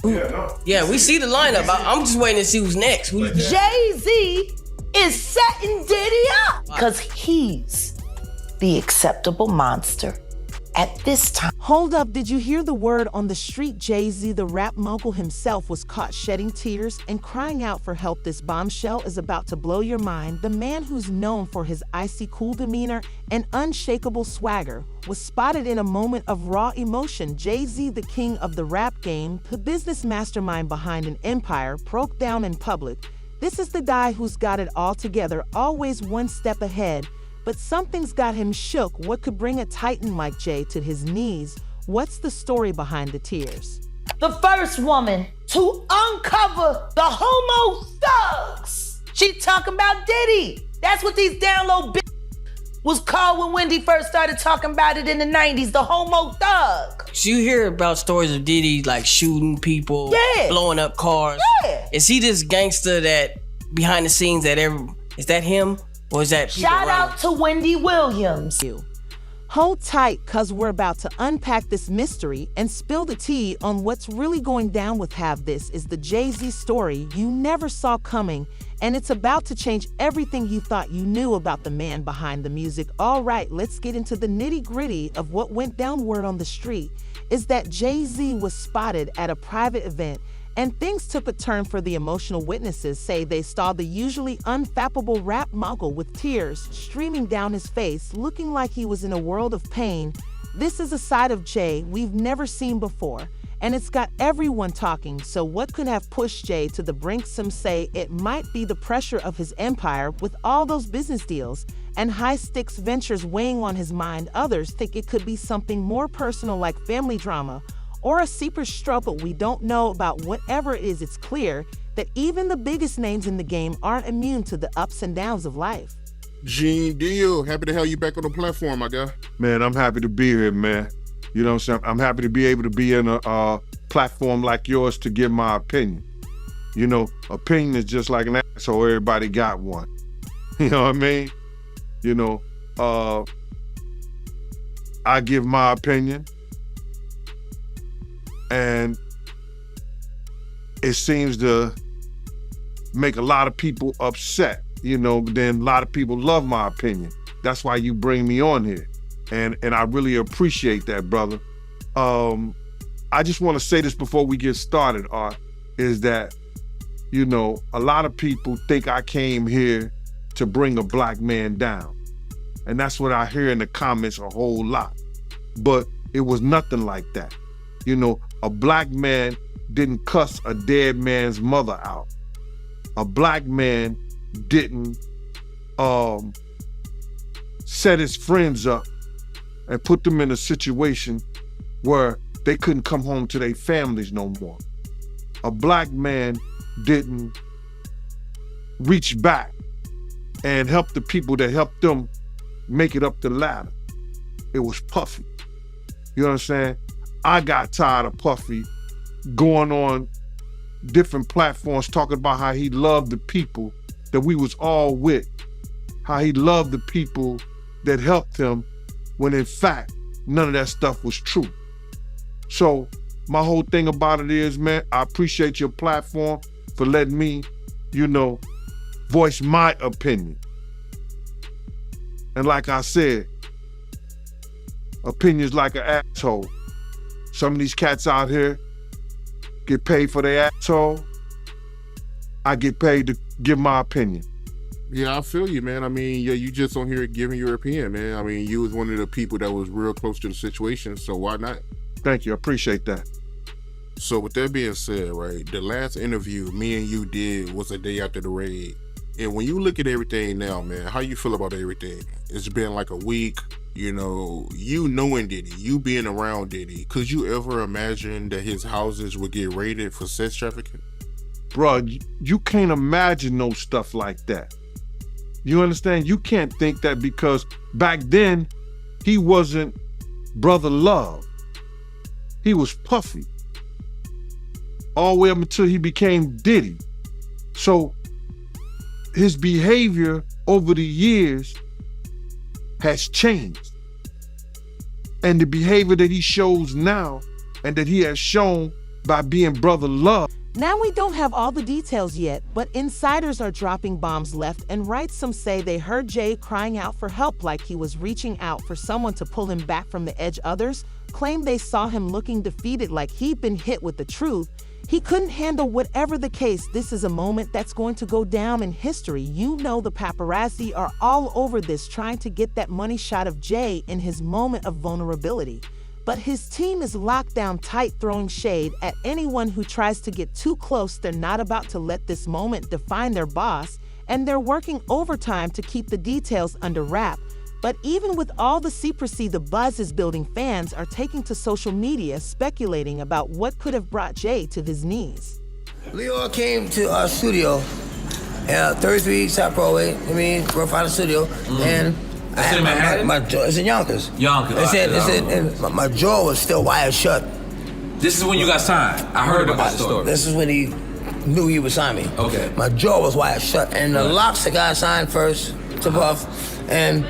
Yeah, we see the lineup. I'm just waiting to see who's next. Jay-Z is setting Diddy up because he's the acceptable monster at this time. Hold up, did you hear the word on the street? Jay-Z, the rap mogul himself, was caught shedding tears and crying out for help. This bombshell is about to blow your mind. The man who's known for his icy cool demeanor and unshakable swagger was spotted in a moment of raw emotion. Jay-Z, the king of the rap game, the business mastermind behind an empire, broke down in public. This is the guy who's got it all together, always one step ahead. But something's got him shook. What could bring a titan like Jay to his knees? What's the story behind the tears? The first woman to uncover the homo thugs. She talking about Diddy. That's what these download was called when Wendy first started talking about it in the 90s, the homo thug. So you hear about stories of Diddy like shooting people, blowing up cars. Yeah. Is he this gangster that behind the scenes is that him? Or is that Shout out to Wendy Williams. Hold tight, cause we're about to unpack this mystery and spill the tea on what's really going down with Have. This is the Jay-Z story you never saw coming, and it's about to change everything you thought you knew about the man behind the music. All right, let's get into the nitty-gritty of what went down. Word on the street is that Jay-Z was spotted at a private event, and things took a turn for the emotional witnesses say they saw the usually unfappable rap mogul with tears streaming down his face, looking like he was in a world of pain. This is a side of Jay we've never seen before, and it's got everyone talking. So what could have pushed Jay to the brink? Some say it might be the pressure of his empire with all those business deals and high-stakes ventures weighing on his mind. Others think it could be something more personal like family drama or a secret struggle we don't know about. Whatever it is, it's clear that even the biggest names in the game aren't immune to the ups and downs of life. Gene Deal, happy to have you back on the platform, my guy. Man, I'm happy to be here, man. You know what I'm saying? I'm happy to be able to be in a platform like yours to give my opinion. You know, opinion is just like an asshole, everybody got one. You know what I mean? You know, I give my opinion, and it seems to make a lot of people upset, you know, but then a lot of people love my opinion. That's why you bring me on here. And I really appreciate that, brother. I just want to say this before we get started, Art, is that, you know, a lot of people think I came here to bring a black man down. And that's what I hear in the comments a whole lot. But it was nothing like that. You know, a black man didn't cuss a dead man's mother out. A black man didn't set his friends up and put them in a situation where they couldn't come home to their families no more. A black man didn't reach back and help the people that helped them make it up the ladder. It was Puffy. You know what I'm saying? I got tired of Puffy going on different platforms talking about how he loved the people that we was all with, how he loved the people that helped him, when in fact, none of that stuff was true. So my whole thing about it is, man, I appreciate your platform for letting me, you know, voice my opinion. And like I said, opinions like an asshole. Some of these cats out here get paid for their asshole. I get paid to give my opinion. Yeah, I feel you, man. I mean, yeah, you just on here giving your opinion, man. I mean, you was one of the people that was real close to the situation, so why not? Thank you, I appreciate that. So with that being said, right, the last interview me and you did was a day after the raid. And when you look at everything now, man, how you feel about everything? It's been like a week, you know, you knowing Diddy, you being around Diddy. Could you ever imagine that his houses would get raided for sex trafficking? Bro, you can't imagine no stuff like that. You understand? You can't think that, because back then, he wasn't Brother Love. He was Puffy. All the way up until he became Diddy. So his behavior over the years has changed. And the behavior that he shows now and that he has shown by being brother love. Now we don't have all the details yet, but insiders are dropping bombs left and right. Some say they heard Jay crying out for help like he was reaching out for someone to pull him back from the edge. Others claim they saw him looking defeated like he'd been hit with the truth. He couldn't handle whatever the case. This is a moment that's going to go down in history. You know the paparazzi are all over this, trying to get that money shot of Jay in his moment of vulnerability. But his team is locked down tight, throwing shade at anyone who tries to get too close. They're not about to let this moment define their boss, and they're working overtime to keep the details under wrap. But even with all the secrecy the buzz is building, fans are taking to social media speculating about what could have brought Jay to his knees. Leo came to our studio, 33 South Broadway, Rough Island Studio, and I had my jaw, it's in Yonkers. My jaw was still wired shut. This is when you got signed. I heard about the story. This is when he knew he would sign me. Okay. My jaw was wired shut, and the locks that got signed first to Puff, and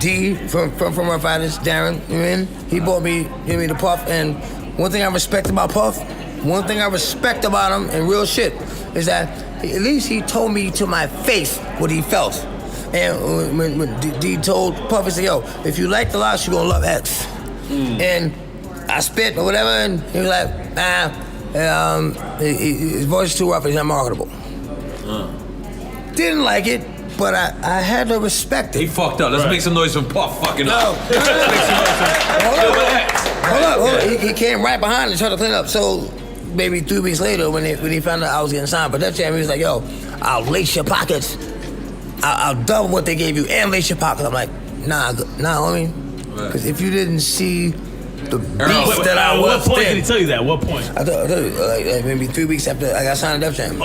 D from Rough Island, Darren, he brought me to Puff, and one thing I respect about Puff, one thing I respect about him, and real shit, is that at least he told me to my face what he felt. And when D told Puff, he said, yo, if you like the locks, you're gonna love X. And I spit or whatever, and he was like, his voice is too rough, he's not marketable. Didn't like it, but I had to respect it. He fucked up. Let's make some noise from Puff fucking up. Hold up. He came right behind and tried to clean up. So maybe 3 weeks later, when he found out I was getting signed for Def Jam, he was like, yo, I'll lace your pockets. I'll double what they gave you and lace your pockets. I'm like, nah, homie. Because if you didn't see the beast that I was what point did he tell you that? What point? I told you, like maybe 3 weeks after I got signed to Def Jam.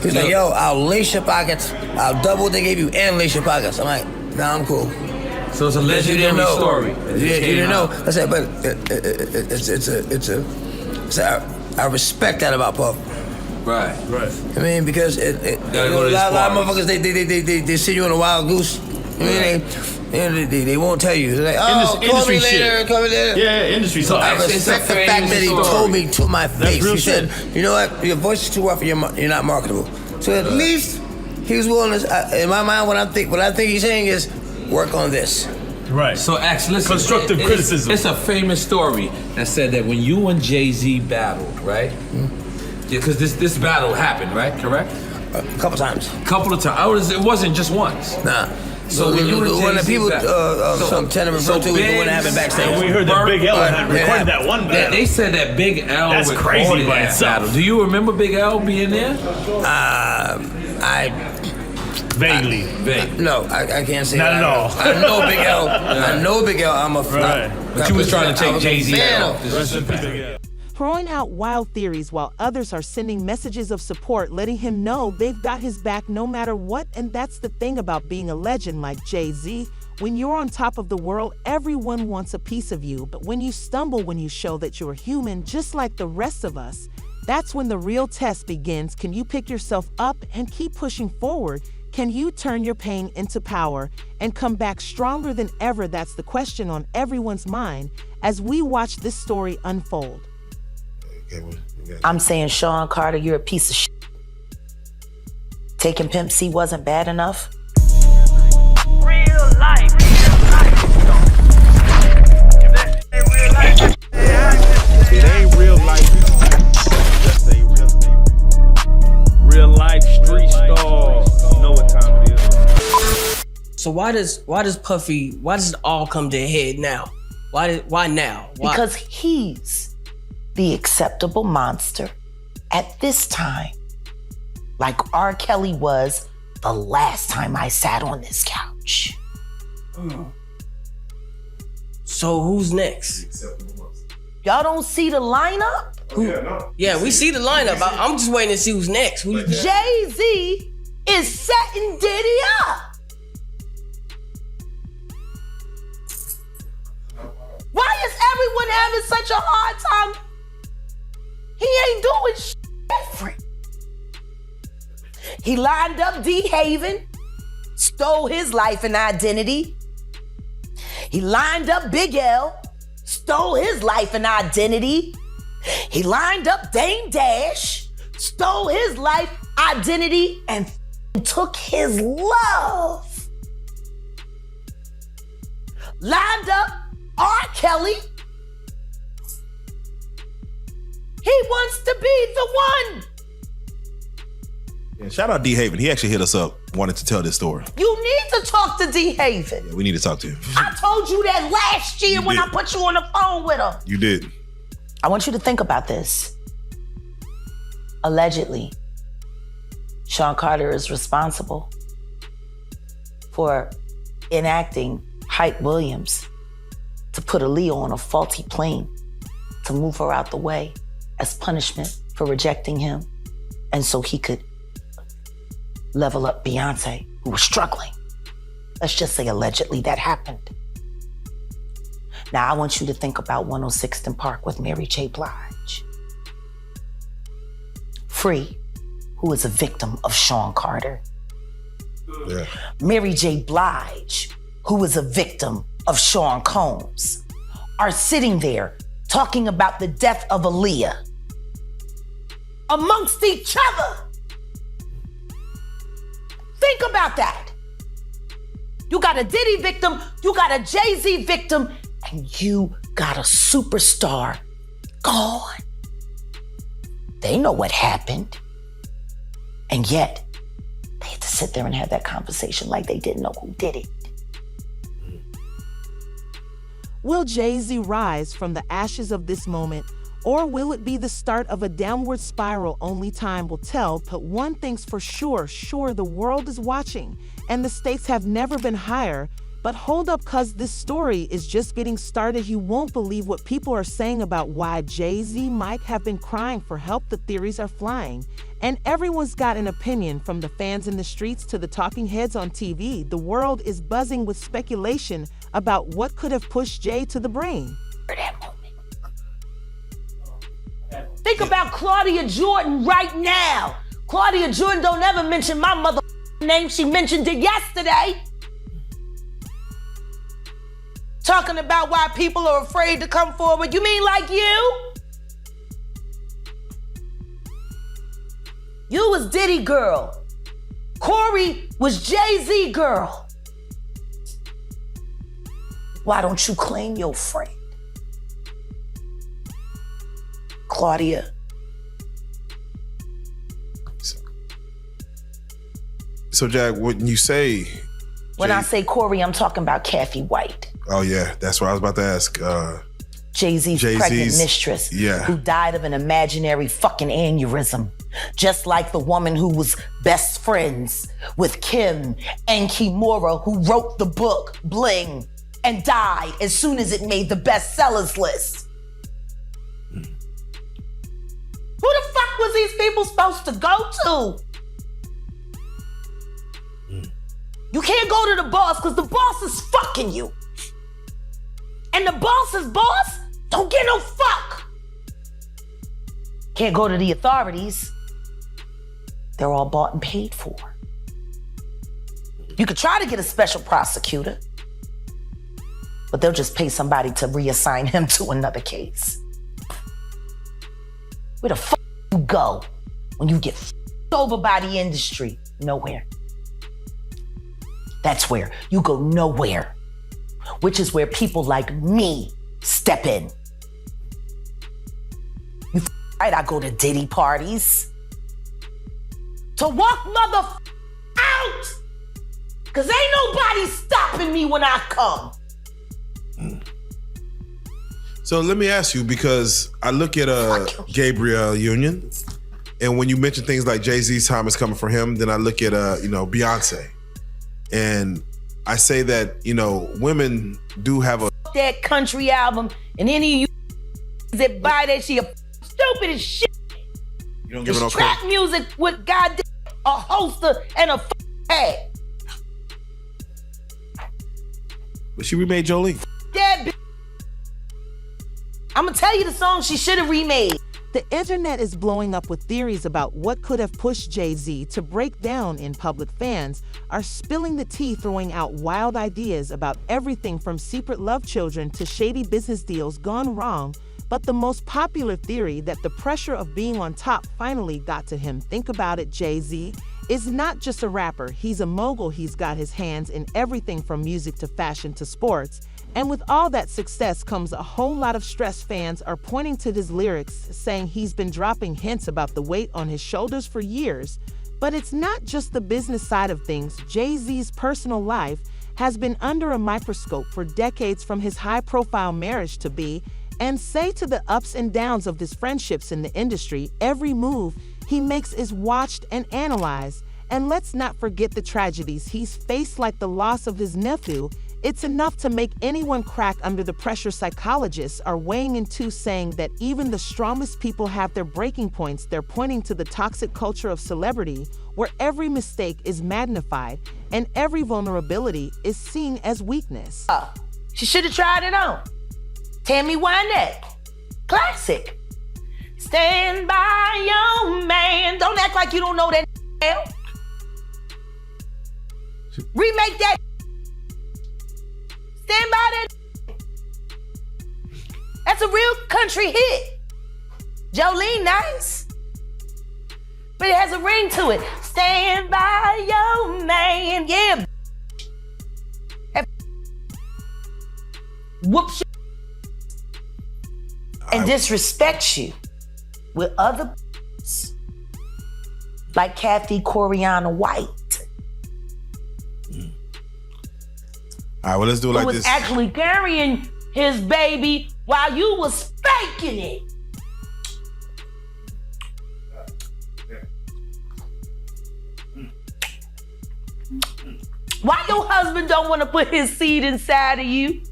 He was like, yo, I'll lace your pockets. I'll double what they gave you and lace your pockets. I'm like, nah, I'm cool. So it's a legendary story. You didn't know. I said, but I respect that about Puff. Right. I mean, because a lot of motherfuckers, they send you on a wild goose. They won't tell you. They're like, oh, call me later. Yeah, industry stuff. I respect the fact that he told me to my face. He said, you know what, your voice is too rough and you're not marketable. So at least he was willing to, in my mind, what I think he's saying is, work on this. Right. So Ax, listen. Constructive criticism. It's a famous story that said that when you and Jay-Z battled, right? Because this battle happened, right? Correct? A couple times. Couple of times. It wasn't just once. Nah. So when you and the people, some tenor referred to was the one that happened backstage. And we heard that Big L had recorded that one battle. They said that Big L That's recorded crazy by that itself. battle. Do you remember Big L being there? Vaguely. No, I can't say Not that. at all. I know Big L. I know Big L. I'm a Right. But you was trying to take Jay-Z out. Rest in peace, Big L. Throwing out wild theories while others are sending messages of support, letting him know they've got his back no matter what. And that's the thing about being a legend like Jay-Z. When you're on top of the world, everyone wants a piece of you. But when you stumble, when you show that you're human, just like the rest of us, that's when the real test begins. Can you pick yourself up and keep pushing forward? Can you turn your pain into power and come back stronger than ever? That's the question on everyone's mind as we watch this story unfold. I'm saying, Sean Carter, you're a piece of shit. Taking Pimp C wasn't bad enough. Real life. It ain't real life. Just ain't real life street stars. You know what time it is. So why does it all come to a head now? Why now? Why? Because he's the acceptable monster at this time, like R. Kelly was the last time I sat on this couch. So who's next? Y'all don't see the lineup? Yeah, we see the lineup. I'm just waiting to see who's next. Jay-Z is setting Diddy up. Why is everyone having such a hard time? He ain't doing shit different. He lined up D. Haven, stole his life and identity. He lined up Big L, stole his life and identity. He lined up Dame Dash, stole his life, identity, and took his love. Lined up R. Kelly. He wants to be the one. Yeah, shout out D. Haven. He actually hit us up, wanted to tell this story. You need to talk to D. Haven. Yeah, we need to talk to him. I told you that last year when I put you on the phone with him. You did. I want you to think about this. Allegedly, Sean Carter is responsible for enacting Hype Williams to put Aaliyah on a faulty plane to move her out the way as punishment for rejecting him, and so he could level up Beyonce, who was struggling. Let's just say allegedly that happened. Now I want you to think about 106th and Park with Mary J. Blige. Free, who is a victim of Sean Carter. Yeah. Mary J. Blige, who is a victim of Sean Combs, are sitting there talking about the death of Aaliyah amongst each other. Think about that. You got a Diddy victim, you got a Jay-Z victim, and you got a superstar gone. They know what happened. And yet, they had to sit there and have that conversation like they didn't know who did it. Will Jay-Z rise from the ashes of this moment, or will it be the start of a downward spiral? Only time will tell, but one thing's for sure, the world is watching, and the stakes have never been higher. But hold up, cuz this story is just getting started. You won't believe what people are saying about why Jay-Z might have been crying for help. The theories are flying, and everyone's got an opinion, from the fans in the streets to the talking heads on TV. The world is buzzing with speculation about what could have pushed Jay to the brain. Think about Claudia Jordan right now. Claudia Jordan don't ever mention my mother name. She mentioned it yesterday. Talking about why people are afraid to come forward. You mean like you? You was Diddy girl. Corey was Jay-Z girl. Why don't you claim your friend? Claudia. So, Jack, when you say... When I say Corey, I'm talking about Kathy White. Oh, yeah, that's what I was about to ask. Jay-Z's pregnant mistress, yeah, who died of an imaginary fucking aneurysm. Just like the woman who was best friends with Kim and Kimura, who wrote the book Bling and died as soon as it made the bestsellers list. Who the fuck was these people supposed to go to? You can't go to the boss because the boss is fucking you. And the boss's boss don't get no fuck. Can't go to the authorities. They're all bought and paid for. You could try to get a special prosecutor, but they'll just pay somebody to reassign him to another case. Where the fuck you go when you get f***ed over by the industry? Nowhere. That's where you go, nowhere. Which is where people like me step in. You right, I go to Diddy parties to walk mother out, cause ain't nobody stopping me when I come. So let me ask you, because I look at Gabriel Union, and when you mention things like Jay-Z's time is coming for him, then I look at Beyonce. And I say that, women do have a... That country album, and any of you that buy that shit are stupid as shit. You don't give it no trap credit. music with goddamn a holster and a hat. But she remade Jolene. That bitch. I'm gonna tell you the song she should have remade. The internet is blowing up with theories about what could have pushed Jay-Z to break down in public. Fans are spilling the tea, throwing out wild ideas about everything from secret love children to shady business deals gone wrong. But the most popular theory that the pressure of being on top finally got to him, think about it, Jay-Z, is not just a rapper. He's a mogul. He's got his hands in everything from music to fashion to sports. And with all that success comes a whole lot of stress. Fans are pointing to his lyrics, saying he's been dropping hints about the weight on his shoulders for years. But it's not just the business side of things. Jay-Z's personal life has been under a microscope for decades, from his high-profile marriage to be, and say, to the ups and downs of his friendships in the industry. Every move he makes is watched and analyzed. And let's not forget the tragedies he's faced, like the loss of his nephew. It's enough to make anyone crack under the pressure. Psychologists are weighing in too, saying that even the strongest people have their breaking points. They're pointing to the toxic culture of celebrity, where every mistake is magnified and every vulnerability is seen as weakness. She should have tried it on. Tammy Wynette. Classic. Stand by your man. Don't act like you don't know that now. Remake that. Stand by that. That's a real country hit. Jolene, nice. But it has a ring to it. Stand by your man. Yeah. Whoops. And disrespects you with other like Kathy Coriana White. All right, well, let's do it like who was this. actually carrying his baby while you was faking it. Why your husband don't want to put his seed inside of you?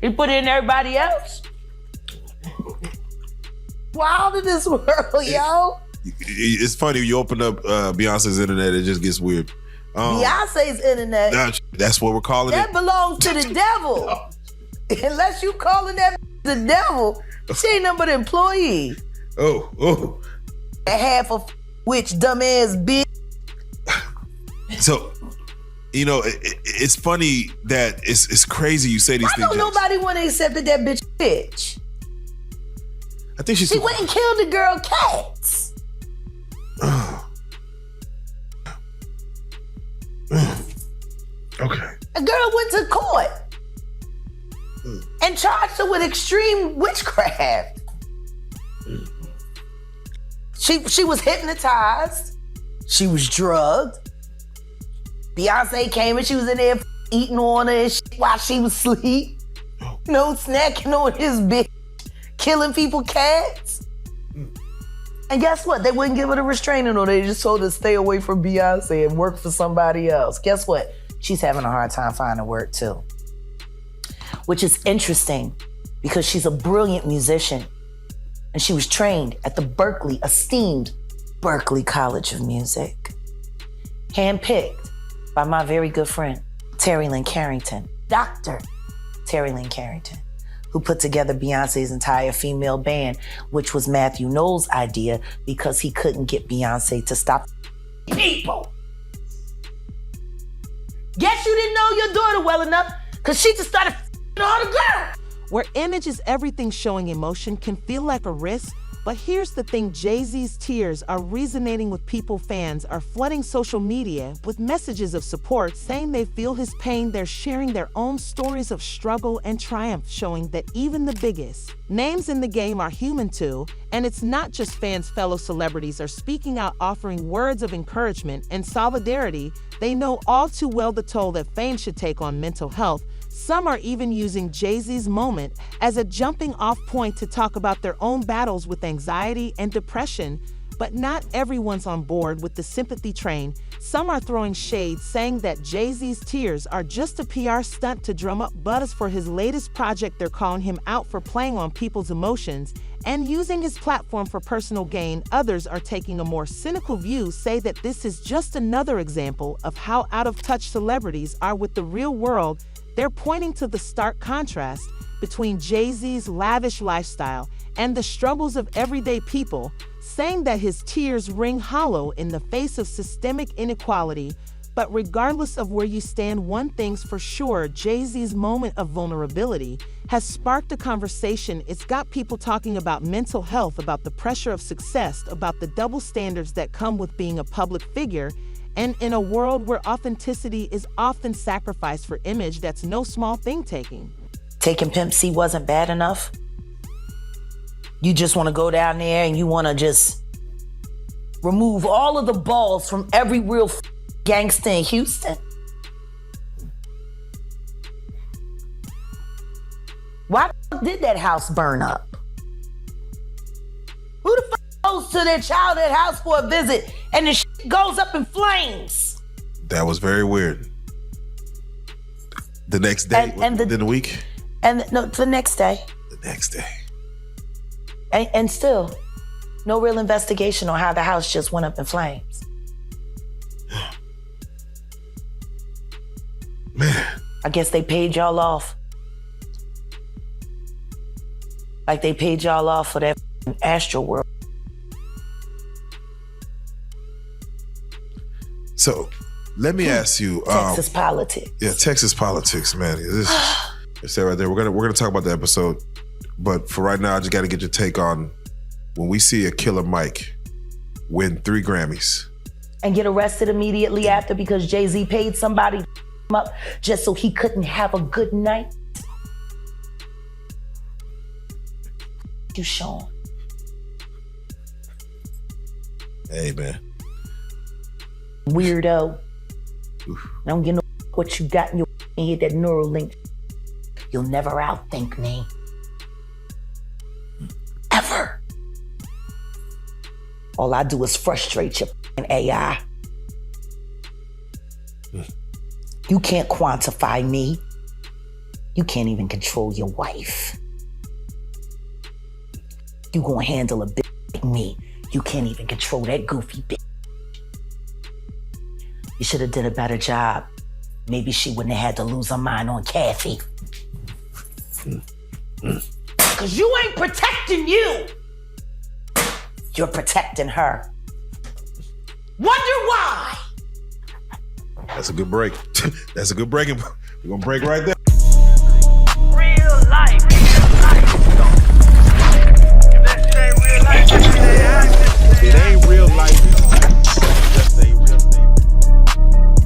He put it in everybody else? Wild in this world, yo. It's funny, you open up Beyonce's internet, it just gets weird. Beyonce's internet. That's what we're calling that it. belongs to the devil. Unless you calling that the devil, she ain't nothing but an employee. Oh. And half of which dumbass bitch. So, you know, it's funny that it's crazy you say these Why things. don't nobody want to accept that bitch? I think she's. She went and killed the girl Cats. Okay. A girl went to court and charged her with extreme witchcraft. She was hypnotized. She was drugged. Beyonce came and she was in there eating on her and shit while she was asleep. No snacking on his bitch, killing people cats. And guess what? They wouldn't give her the restraining order. They just told her to stay away from Beyonce and work for somebody else. Guess what? She's having a hard time finding work too. Which is interesting because she's a brilliant musician and she was trained at the esteemed Berklee College of Music. Handpicked by my very good friend, Terry Lynn Carrington, Dr. Terry Lynn Carrington, who put together Beyonce's entire female band, which was Matthew Knowles' idea because he couldn't get Beyonce to stop people. Guess you didn't know your daughter well enough because she just started all the girls. Where image is everything, showing emotion can feel like a risk. But here's the thing, Jay-Z's tears are resonating with people. Fans are flooding social media with messages of support, saying they feel his pain. They're sharing their own stories of struggle and triumph, showing that even the biggest names in the game are human too. And it's not just fans. Fellow celebrities are speaking out, offering words of encouragement and solidarity. They know all too well the toll that fame should take on mental health. Some are even using Jay-Z's moment as a jumping off point to talk about their own battles with anxiety and depression. But not everyone's on board with the sympathy train. Some are throwing shade, saying that Jay-Z's tears are just a PR stunt to drum up buzz for his latest project. They're calling him out for playing on people's emotions and using his platform for personal gain. Others are taking a more cynical view, say that this is just another example of how out of touch celebrities are with the real world. They're pointing to the stark contrast between Jay-Z's lavish lifestyle and the struggles of everyday people, saying that his tears ring hollow in the face of systemic inequality. But regardless of where you stand, one thing's for sure, Jay-Z's moment of vulnerability has sparked a conversation. It's got people talking about mental health, about the pressure of success, about the double standards that come with being a public figure. And in a world where authenticity is often sacrificed for image, that's no small thing taking. Taking Pimp C wasn't bad enough? You just want to go down there and you want to just remove all of the balls from every real gangster in Houston? Why the fuck did that house burn up? Who the fuck goes to their childhood house for a visit and the shit goes up in flames? That was very weird. The next day, within a week? No, the next day. The next day. And still, no real investigation on how the house just went up in flames. Man. I guess they paid y'all off. Like they paid y'all off for that Astro World. So, let me ask you. Texas politics. Yeah, Texas politics, man. It's that right there. We're gonna talk about the episode, but for right now, I just got to get your take on when we see a Killer Mike win 3 Grammys and get arrested immediately after because Jay-Z paid somebody to him up just so he couldn't have a good night. You, Sean. Hey, man. Weirdo. I don't get no what you got in your head, that neural link. You'll never outthink me. Ever. All I do is frustrate your AI. You can't quantify me. You can't even control your wife. You gonna handle a bitch like me. You can't even control that goofy bitch. You should have did a better job. Maybe she wouldn't have had to lose her mind on Kathy. Cause you ain't protecting you. You're protecting her. Wonder why? That's a good break. That's a good break. We're gonna break right there. Real life. If this ain't real life, It ain't real life. Just ain't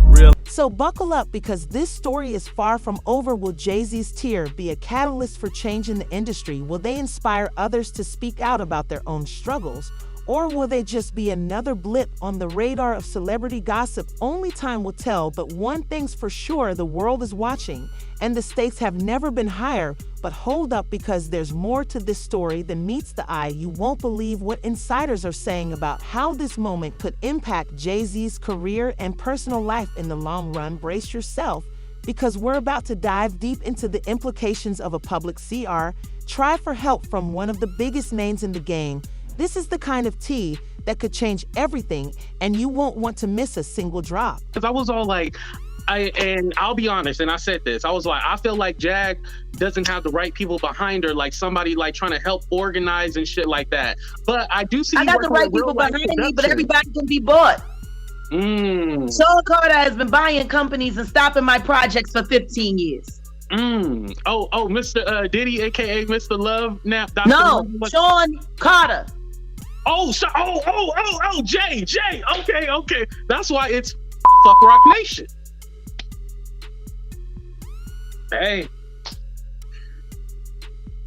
real. So buckle up because this story is far from over. Will Jay-Z's tear be a catalyst for change in the industry? Will they inspire others to speak out about their own struggles? Or will they just be another blip on the radar of celebrity gossip? Only time will tell, but one thing's for sure, the world is watching, and the stakes have never been higher. But hold up, because there's more to this story than meets the eye. You won't believe what insiders are saying about how this moment could impact Jay-Z's career and personal life in the long run. Brace yourself, because we're about to dive deep into the implications of a public CR. Try for help from one of the biggest names in the game. This is the kind of tea that could change everything, and you won't want to miss a single drop. Because I was all like, and I'll be honest, and I said this, I was like, I feel like Jag doesn't have the right people behind her, like somebody like trying to help organize and shit like that. But I do see I got the right people behind me, but everybody can be bought. Sean Carter has been buying companies and stopping my projects for 15 years. Oh, Mr. Diddy, aka Mr. Love, now. Dr. No, Love, Sean Carter. Jay. Okay. That's why it's fuck Rock Nation. Hey.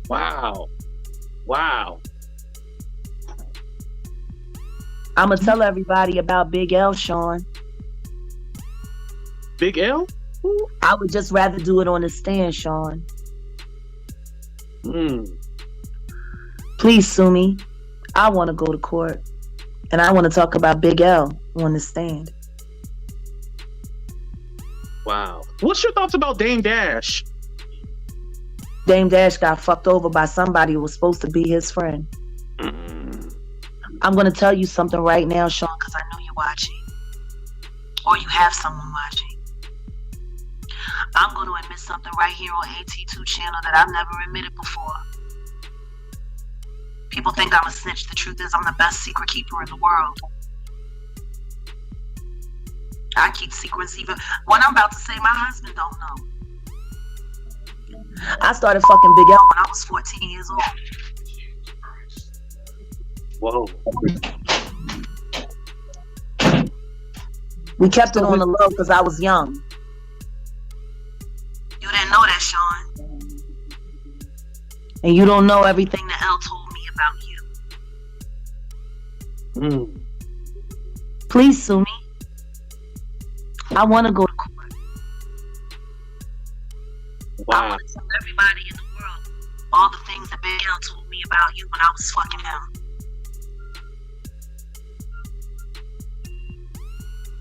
Wow. I'ma tell everybody about Big L, Sean. Big L? I would just rather do it on the stand, Sean. Please sue me. I want to go to court. And I want to talk about Big L on the stand. Wow. What's your thoughts about Dame Dash? Dame Dash got fucked over by somebody who was supposed to be his friend. I'm going to tell you something right now, Sean, because I know you're watching. Or you have someone watching. I'm going to admit something right here on AT2 channel that I've never admitted before. People think I'm a snitch. The truth is I'm the best secret keeper in the world. I keep secrets even what I'm about to say. My husband don't know. I started fucking Big L when I was 14 years old. Whoa. We kept it on the low because I was young. You didn't know that, Sean. And you don't know everything that L told me about you. Please sue me. I want to go to court. Wow. I want to tell everybody in the world all the things that Big L told me about you when I was fucking him.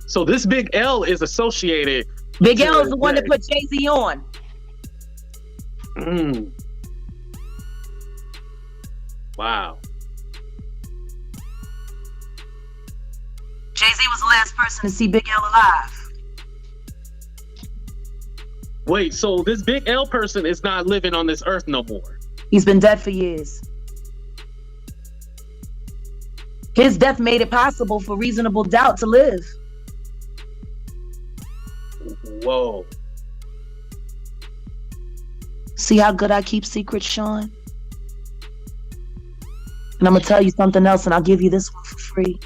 So this Big L is associated. Big L is the one that put Jay-Z on. Wow. Jay-Z was the last person to see Big L alive. Wait, so this Big L person is not living on this earth no more? He's been dead for years. His death made it possible for reasonable doubt to live. Whoa. See how good I keep secrets, Sean? And I'm gonna tell you something else, and I'll give you this one for free.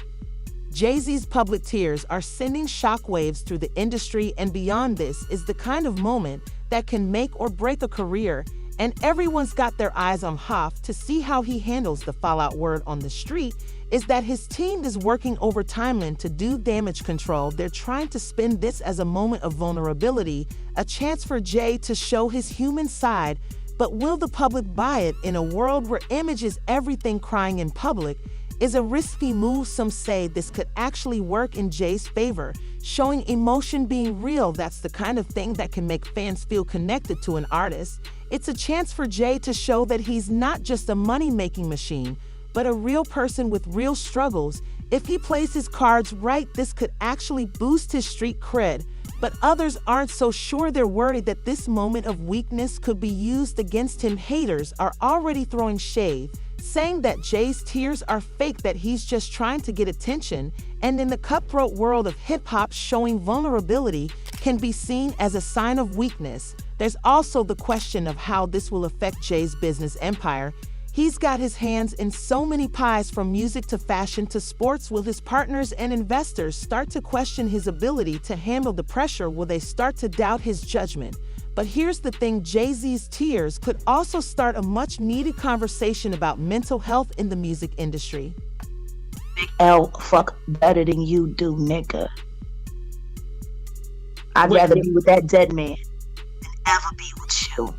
Jay-Z's public tears are sending shockwaves through the industry, and beyond this is the kind of moment that can make or break a career, and everyone's got their eyes on Hoff to see how he handles the fallout. Word on the street is that his team is working overtime to do damage control. They're trying to spin this as a moment of vulnerability, a chance for Jay to show his human side. But will the public buy it in a world where image is everything? Crying in public is a risky move. Some say this could actually work in Jay's favor, showing emotion being real. That's the kind of thing that can make fans feel connected to an artist. It's a chance for Jay to show that he's not just a money-making machine, but a real person with real struggles. If he plays his cards right, this could actually boost his street cred. But others aren't so sure. They're worried that this moment of weakness could be used against him. Haters are already throwing shade, saying that Jay's tears are fake, that he's just trying to get attention. And in the cutthroat world of hip-hop, showing vulnerability can be seen as a sign of weakness. There's also the question of how this will affect Jay's business empire. He's got his hands in so many pies, from music to fashion to sports. Will his partners and investors start to question his ability to handle the pressure? Will they start to doubt his judgment? But here's the thing, Jay-Z's tears could also start a much-needed conversation about mental health in the music industry. Big L fuck better than you do, nigga. I'd rather be with that dead man than ever be with you.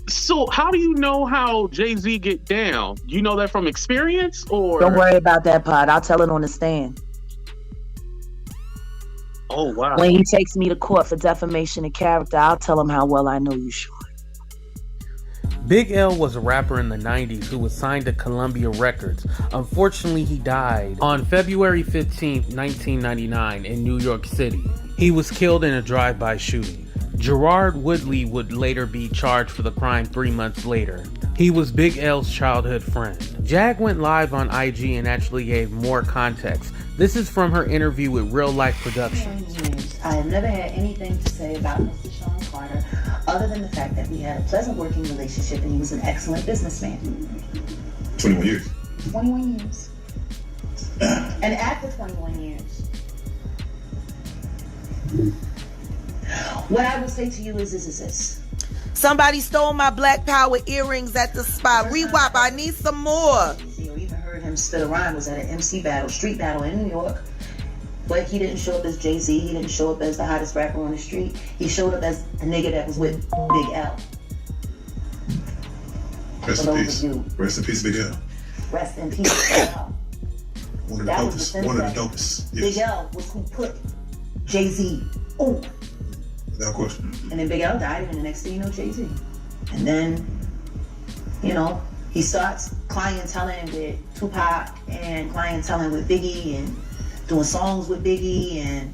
So how do you know how Jay-Z get down? You know that from experience, or? Don't worry about that part. I'll tell it on the stand. Oh, wow. When he takes me to court for defamation of character, I'll tell him how well I know you, Sean. Big L was a rapper in the 90s who was signed to Columbia Records. Unfortunately, he died on February 15th, 1999 in New York City. He was killed in a drive-by shooting. Gerard Woodley would later be charged for the crime 3 months later. He was Big L's childhood friend. Jag went live on IG and actually gave more context. This is from her interview with Real Life Productions. I have never had anything to say about Mr. Sean Carter other than the fact that we had a pleasant working relationship and he was an excellent businessman. 21 years. 21 years. And after 21 years, what I will say to you is this. Somebody stole my Black Power earrings at the spot. Rewap, I need some more. You even heard him spit a rhyme. Was at an MC battle, street battle in New York. But he didn't show up as Jay-Z. He didn't show up as the hottest rapper on the street. He showed up as a nigga that was with Big L. Rest in peace. Rest in peace, Big L. Rest in peace, Big L. One of the dopest. One of the dopest. Yes. Big L was who put Jay-Z on. Without question. And then Big L died, and the next thing you know, Jay-Z. And then, you know, he starts clienteling with Tupac and clienteling with Biggie and doing songs with Biggie and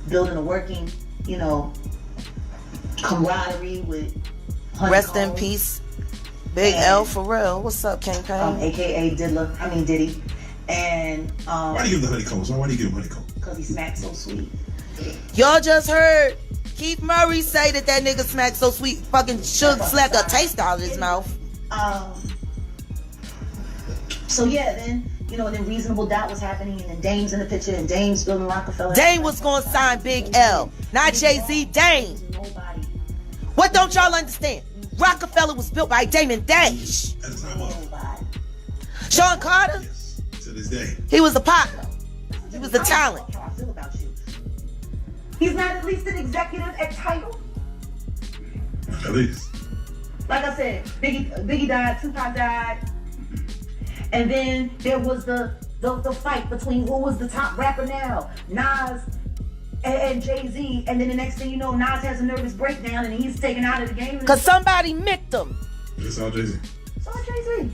building a working, you know, camaraderie with Honeycomb. Rest in peace, Big L for real. What's up, King Kane? AKA Diddy. And why do you give him the honeycombs? Why do you give him honeycombs? Because he smacked so sweet. Y'all just heard Keith Murray say that nigga smacked so sweet, fucking should slack a taste out of his mouth. So yeah, then then Reasonable Doubt was happening, and then Dame's in the picture, and Dame's building Rockefeller. Dame was gonna sign Big L, not Jay-Z. Dame. What don't y'all understand? Rockefeller was built by Dame and Dash. Sean Carter. Yes, to this day. He was the partner. He was the talent. He's not at least an executive at Tidal. At least. Like I said, Biggie died, Tupac died, and then there was the fight between who was the top rapper now, Nas and Jay-Z, and then the next thing you know, Nas has a nervous breakdown and he's taken out of the game. Cause somebody micked him. It's all Jay-Z. It's all Jay-Z.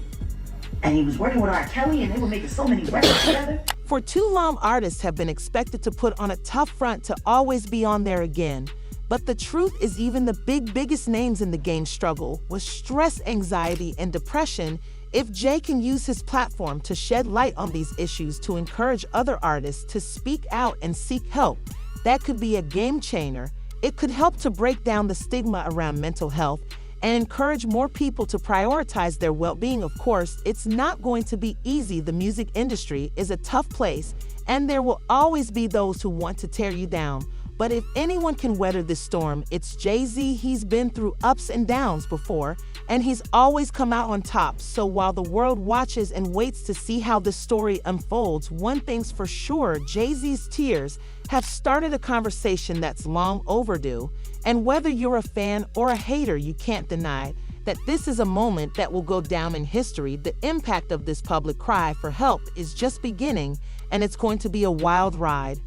And he was working with R. Kelly, and they were making so many records together. For too long, artists have been expected to put on a tough front to always be on there again. But the truth is, even the biggest names in the game struggle with stress, anxiety, and depression. If Jay can use his platform to shed light on these issues to encourage other artists to speak out and seek help, that could be a game changer. It could help to break down the stigma around mental health and encourage more people to prioritize their well-being. Of course, it's not going to be easy. The music industry is a tough place, and there will always be those who want to tear you down. But if anyone can weather this storm, it's Jay-Z. He's been through ups and downs before, and he's always come out on top. So while the world watches and waits to see how this story unfolds, one thing's for sure, Jay-Z's tears have started a conversation that's long overdue. And whether you're a fan or a hater, you can't deny that this is a moment that will go down in history. The impact of this public cry for help is just beginning, and it's going to be a wild ride.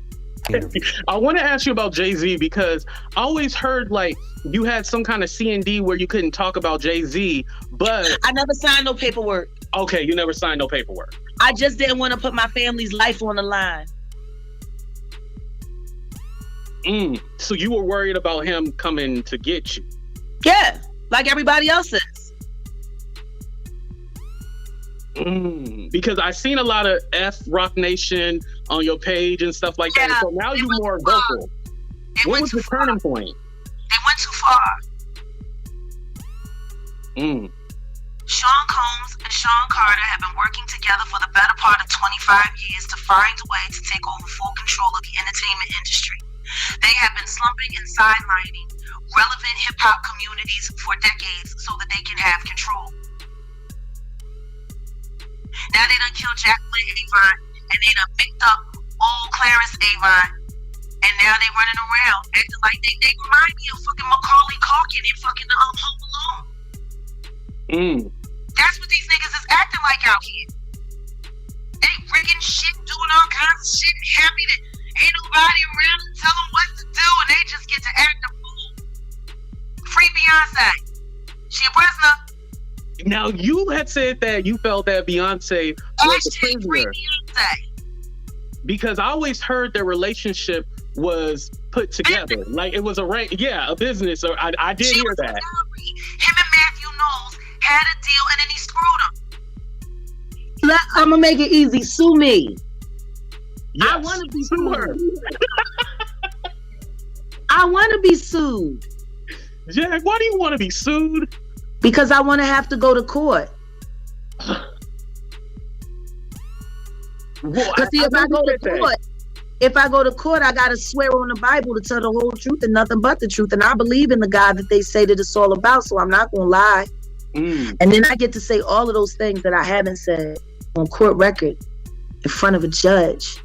I want to ask you about Jay-Z, because I always heard like you had some kind of C&D where you couldn't talk about Jay-Z, but I never signed no paperwork. Okay, you never signed no paperwork. I just didn't want to put my family's life on the line. So you were worried about him coming to get you? Yeah, like everybody else is. Because I seen a lot of Rock Nation on your page and stuff like that. So now you're more vocal. What was the turning point? They went too far. Sean Combs and Sean Carter have been working together for the better part of 25 years to find a way to take over full control of the entertainment industry. They have been slumping and sidelining relevant hip-hop communities for decades so that they can have control. Now they done killed Jacqueline Avon, and they done picked up old Clarence Avon, and now they running around acting like they remind me of fucking Macaulay Culkin and fucking Home Alone. That's what these niggas is acting like out here. They rigging shit, doing all kinds of shit, happy that ain't nobody around to tell them what to do, and they just get to act a fool. Free Beyonce. She a prisoner. Now you had said that you felt that Beyonce was a prisoner. Because I always heard their relationship was put together. Like it was a business. Or I did hear that. Him and Matthew Knowles had a deal, and then he screwed him. I'm gonna make it easy. Sue me. Yes. I want to be sued. I want to be sued. Jack, why do you want to be sued? Because I want to have to go to court. Because if I go to court, I gotta swear on the Bible to tell the whole truth and nothing but the truth. And I believe in the God that they say that it's all about, so I'm not gonna lie. And then I get to say all of those things that I haven't said on court record in front of a judge,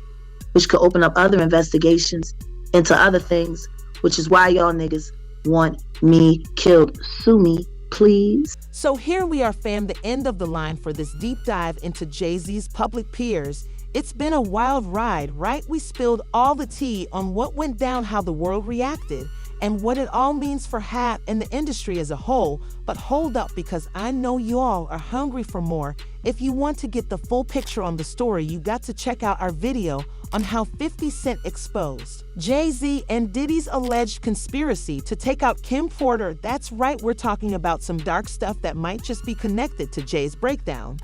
which could open up other investigations into other things, which is why y'all niggas want me killed. Sue me, please. So here we are, fam, the end of the line for this deep dive into Jay-Z's public peers. It's been a wild ride, right? We spilled all the tea on what went down, how the world reacted, and what it all means for Hap and the industry as a whole. But hold up, because I know you all are hungry for more. If you want to get the full picture on the story, you got to check out our video on how 50 Cent exposed Jay-Z and Diddy's alleged conspiracy to take out Kim Porter. That's right, we're talking about some dark stuff that might just be connected to Jay's breakdown.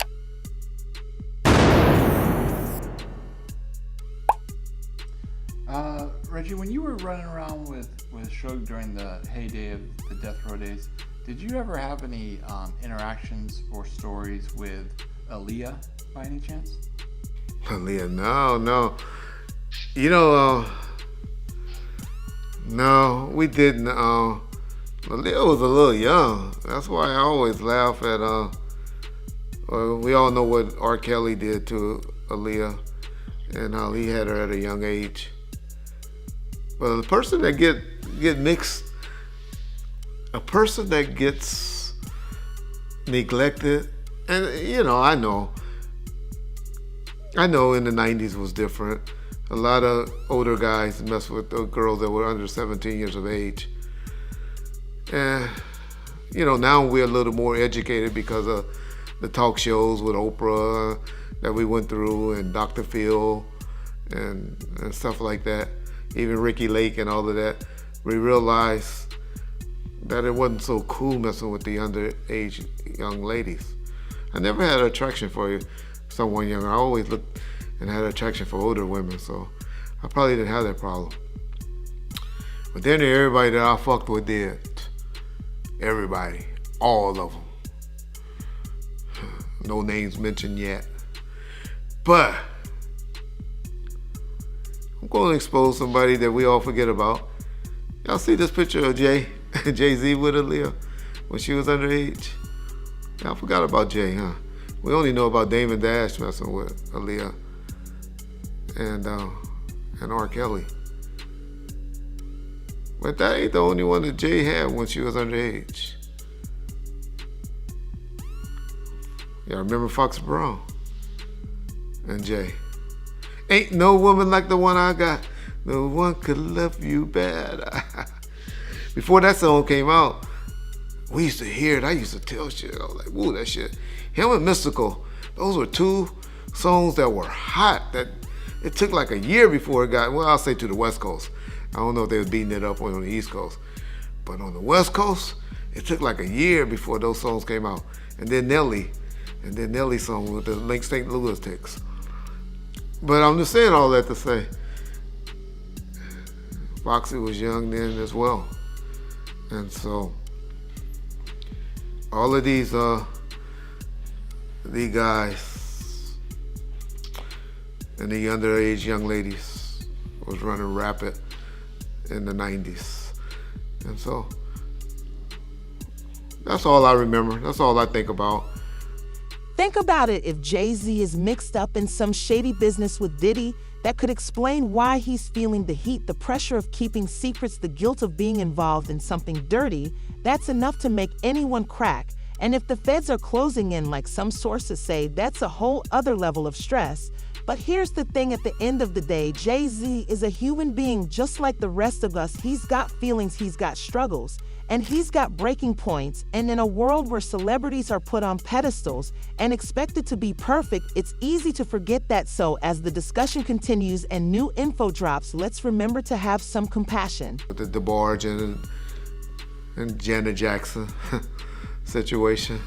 Reggie, when you were running around with Suge during the heyday of the Death Row days, did you ever have any interactions or stories with Aaliyah by any chance? Aaliyah, no. You know, no, we didn't. Aaliyah was a little young. That's why I always laugh at, we all know what R. Kelly did to Aaliyah and how he had her at a young age. But the person that get mixed, a person that gets neglected, and I know in the 90s was different. A lot of older guys mess with the girls that were under 17 years of age. And, now we're a little more educated because of the talk shows with Oprah that we went through and Dr. Phil and stuff like that. Even Ricky Lake and all of that. We realized that it wasn't so cool messing with the underage young ladies. I never had an attraction for someone younger. I always looked and had an attraction for older women, so I probably didn't have that problem. But then everybody that I fucked with did. Everybody, all of them. No names mentioned yet. But I'm going to expose somebody that we all forget about. Y'all see this picture of Jay-Z with Aaliyah when she was underage? Y'all forgot about Jay, huh? We only know about Damon Dash messing with Aaliyah and R. Kelly. But that ain't the only one that Jay had when she was underage. Y'all remember Fox Brown and Jay? Ain't no woman like the one I got. No one could love you better. Before that song came out, we used to hear it. I used to tell shit. I was like, woo, that shit. Him and Mystical, those were two songs that were hot. That it took like a year before it got, well, I'll say to the West Coast. I don't know if they was beating it up on the East Coast. But on the West Coast, it took like a year before those songs came out. And then Nelly's song with the Link St. Louis Ticks. But I'm just saying all that to say, Foxy was young then as well. And so, all of these guys and the underage young ladies was running rapid in the 90s. And so, that's all I remember. That's all I think about. Think about it. If Jay-Z is mixed up in some shady business with Diddy, that could explain why he's feeling the heat, the pressure of keeping secrets, the guilt of being involved in something dirty. That's enough to make anyone crack. And if the feds are closing in, like some sources say, that's a whole other level of stress. But here's the thing, at the end of the day, Jay-Z is a human being just like the rest of us. He's got feelings, he's got struggles, and he's got breaking points. And in a world where celebrities are put on pedestals and expected to be perfect, it's easy to forget that. So as the discussion continues and new info drops, let's remember to have some compassion. The DeBarge and Janet Jackson situation.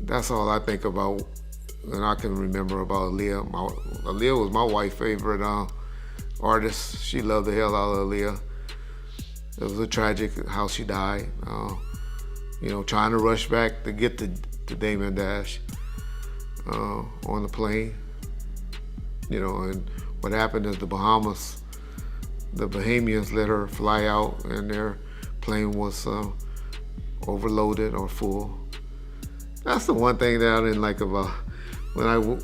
That's all I think about and I can remember about Aaliyah. Aaliyah was my wife's favorite artist. She loved the hell out of Aaliyah. It was a tragic how she died. Trying to rush back to get to Damon Dash on the plane. And what happened is the Bahamians let her fly out and their plane was overloaded or full. That's the one thing that I didn't like about when I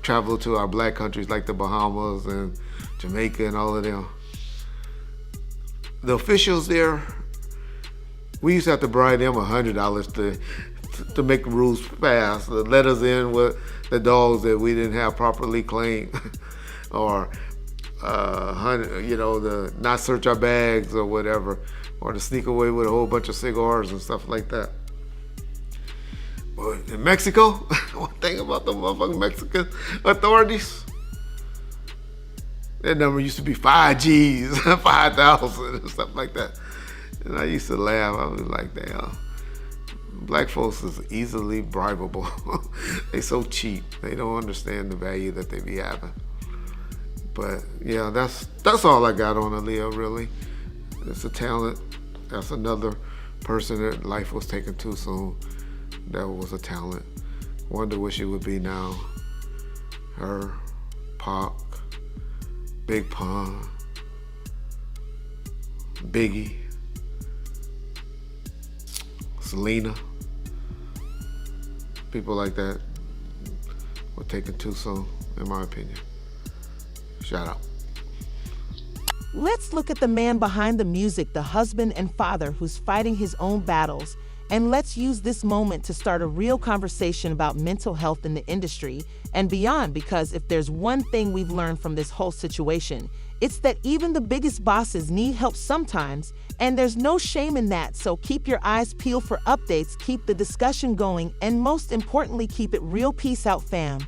traveled to our black countries like the Bahamas and Jamaica and all of them. The officials there, we used to have to bribe them $100 to make the rules fast, to let us in with the dogs that we didn't have properly cleaned, or to not search our bags or whatever, or to sneak away with a whole bunch of cigars and stuff like that. But in Mexico, one thing about the motherfucking Mexican authorities, that number used to be 5 G's, 5,000 and stuff like that. And I used to laugh. I was like, damn, black folks is easily bribable. They so cheap. They don't understand the value that they be having. But yeah, that's all I got on Aaliyah, really. It's a talent. That's another person that life was taken too soon. That was a talent. Wonder where she would be now. Her, Pac, Big Pun, Biggie, Selena. People like that were taken too soon, in my opinion. Shout out. Let's look at the man behind the music, the husband and father who's fighting his own battles. And let's use this moment to start a real conversation about mental health in the industry and beyond, because if there's one thing we've learned from this whole situation, it's that even the biggest bosses need help sometimes, and there's no shame in that. So keep your eyes peeled for updates, keep the discussion going, and most importantly, keep it real. Peace out, fam.